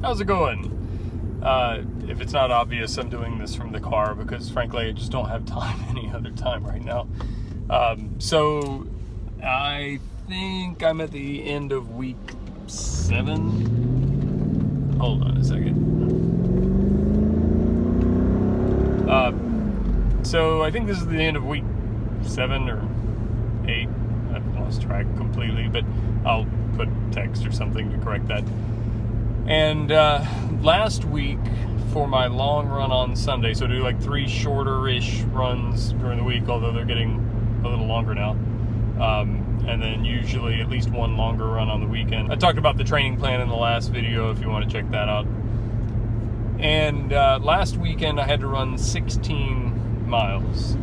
How's it going? If it's not obvious, I'm doing this from the car because frankly I just don't have time any other time right now. So I think I'm at the end of week 7. Hold on a second. So I think this is the end of week 7 or 8. I've lost track completely, but I'll put text or something to correct that. And last week for my long run on Sunday, so I do like 3 shorter-ish runs during the week, although they're getting a little longer now. And then usually at least 1 longer run on the weekend. I talked about the training plan in the last video if you want to check that out. And last weekend I had to run 16 miles,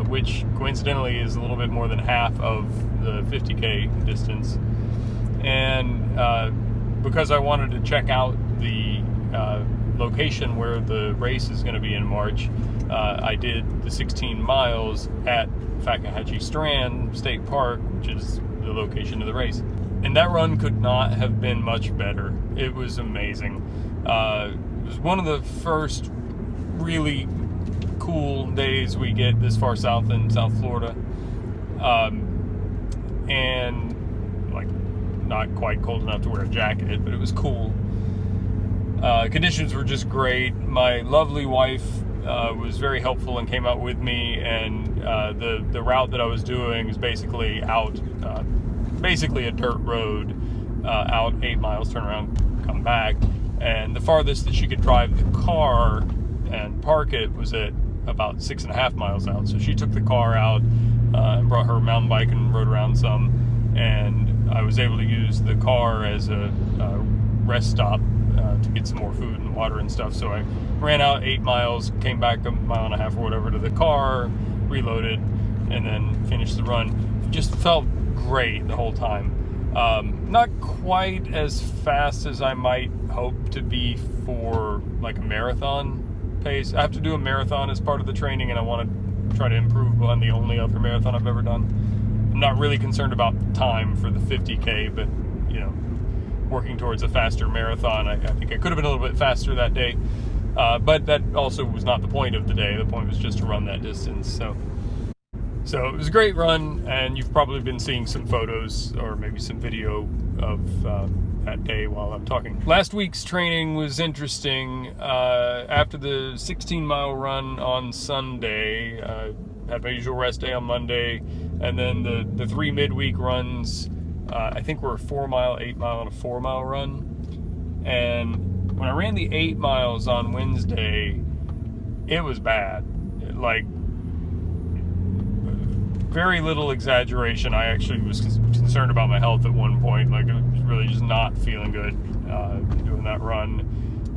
which coincidentally is a little bit more than half of the 50K distance. And because I wanted to check out the location where the race is going to be in March, I did the 16 miles at Fakahatchee Strand State Park, which is the location of the race. And that run could not have been much better. It was amazing. It was one of the first really cool days we get this far south in South Florida. And like not quite cold enough to wear a jacket, but it was cool. Conditions were just great. My lovely wife was very helpful and came out with me, and the route that I was doing is basically out, basically a dirt road, out 8 miles, turn around, come back. And the farthest that she could drive the car and park it was at about 6.5 miles out. So she took the car out and brought her mountain bike and rode around some, and I was able to use the car as a rest stop to get some more food and water and stuff. So I ran out 8 miles, came back 1.5 miles or whatever to the car, reloaded, and then finished the run. Just felt great the whole time. Not quite as fast as I might hope to be for like a marathon pace. I have to do a marathon as part of the training, and I want to try to improve on the only other marathon I've ever done. I'm not really concerned about time for the 50K, but you know, working towards a faster marathon, I think I could have been a little bit faster that day, but that also was not the point of the day. The point was just to run that distance. So it was a great run, and you've probably been seeing some photos or maybe some video of that day while I'm talking. Last week's training was interesting. After the 16-mile run on Sunday, had my usual rest day on Monday, and then the 3 midweek runs, I think were a 4-mile, 8-mile, and a 4-mile run. And when I ran the 8 miles on Wednesday, it was bad. Like, very little exaggeration. I actually was concerned about my health at one point. Like, I was really just not feeling good doing that run,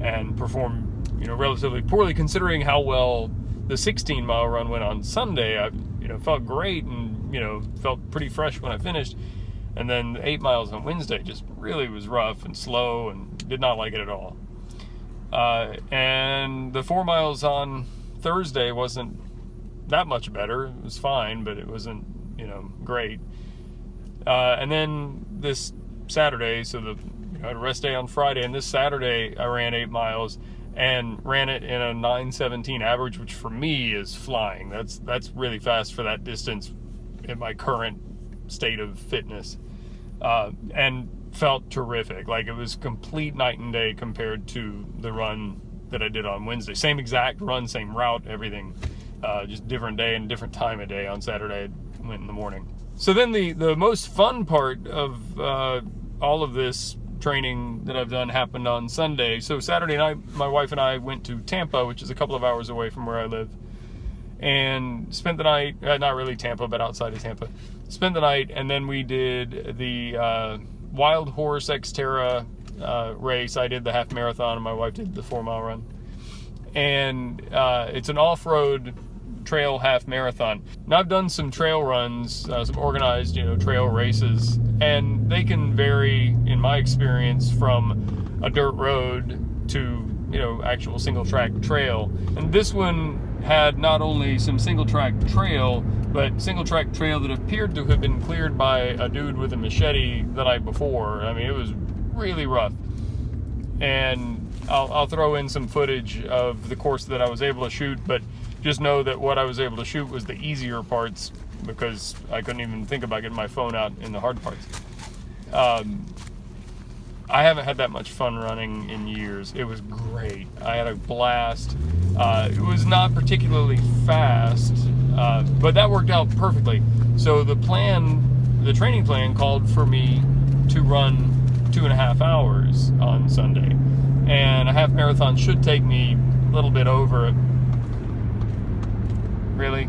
and performed, relatively poorly considering how well the 16-mile run went on Sunday. I, felt great and, felt pretty fresh when I finished. And then the 8 miles on Wednesday just really was rough and slow, and did not like it at all. And the 4 miles on Thursday wasn't that much better. It was fine, but it wasn't, great. And then this Saturday, so I had a rest day on Friday, and this Saturday I ran 8 miles and ran it in a 9:17 average, which for me is flying. That's really fast for that distance in my current state of fitness, and felt terrific. Like, it was complete night and day compared to the run that I did on Wednesday. Same exact run, same route, everything. Just different day and different time of day. On Saturday I went in the morning. So then the most fun part of all of this training that I've done happened on Sunday. So Saturday night, my wife and I went to Tampa, which is a couple of hours away from where I live, and spent the night, not really Tampa, but outside of Tampa. Spent the night, and then we did the Wild Horse Xterra race. I did the half marathon, and my wife did the 4-mile run. And it's an off-road trail half marathon. Now, I've done some trail runs, some organized, trail races, and they can vary, in my experience, from a dirt road to, actual single-track trail. And this one had not only some single-track trail, but single-track trail that appeared to have been cleared by a dude with a machete the night before. I mean, it was really rough. and I'll throw in some footage of the course that I was able to shoot, but just know that what I was able to shoot was the easier parts because I couldn't even think about getting my phone out in the hard parts. I haven't had that much fun running in years. It was great. I had a blast. It was not particularly fast, but that worked out perfectly. So the training plan called for me to run 2.5 hours on Sunday. And a half marathon should take me a little bit over it. Really?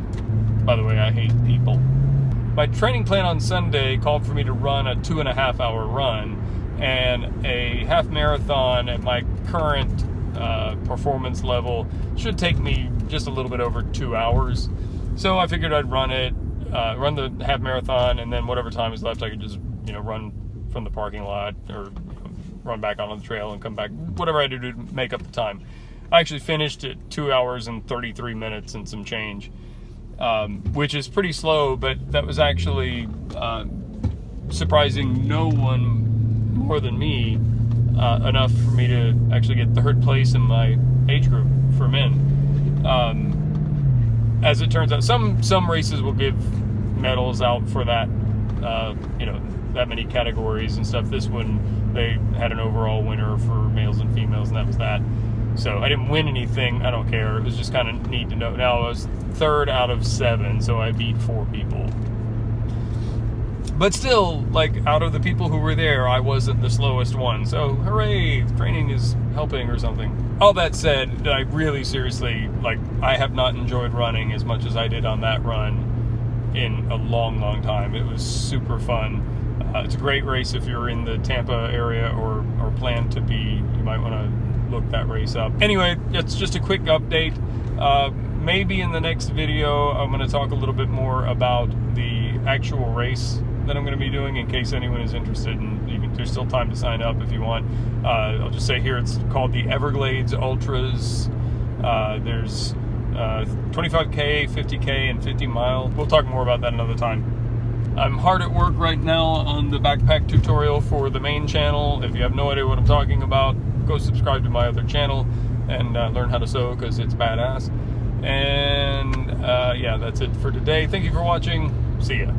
By the way, I hate people. My training plan on Sunday called for me to run a 2.5 hour run, and a half marathon at my current performance level should take me just a little bit over 2 hours. So I figured I'd run the half marathon, and then whatever time is left, I could just, run from the parking lot or run back out on the trail and come back, whatever I had to do to make up the time. I actually finished at 2 hours and 33 minutes and some change, which is pretty slow, but that was actually surprising no one more than me, enough for me to actually get third place in my age group for men. As it turns out, some races will give medals out for that, that many categories and stuff. This one, they had an overall winner for males and females, and that was that. So I didn't win anything. I don't care. It was just kind of neat to know. Now I was 3rd out of 7, so I beat 4 people. But still, out of the people who were there, I wasn't the slowest one. So hooray, training is helping or something. All that said, I really seriously, I have not enjoyed running as much as I did on that run in a long, long time. It was super fun. It's a great race if you're in the Tampa area or plan to be. You might want to look that race up. Anyway, it's just a quick update. Maybe in the next video, I'm going to talk a little bit more about the actual race that I'm going to be doing, in case anyone is interested, and there's still time to sign up if you want. I'll just say here, it's called the Everglades Ultras. There's 25K, 50K, and 50 mile. We'll talk more about that another time. I'm hard at work right now on the backpack tutorial for the main channel. If you have no idea what I'm talking about, go subscribe to my other channel and learn how to sew, because it's badass. And yeah, that's it for today. Thank you for watching. See ya.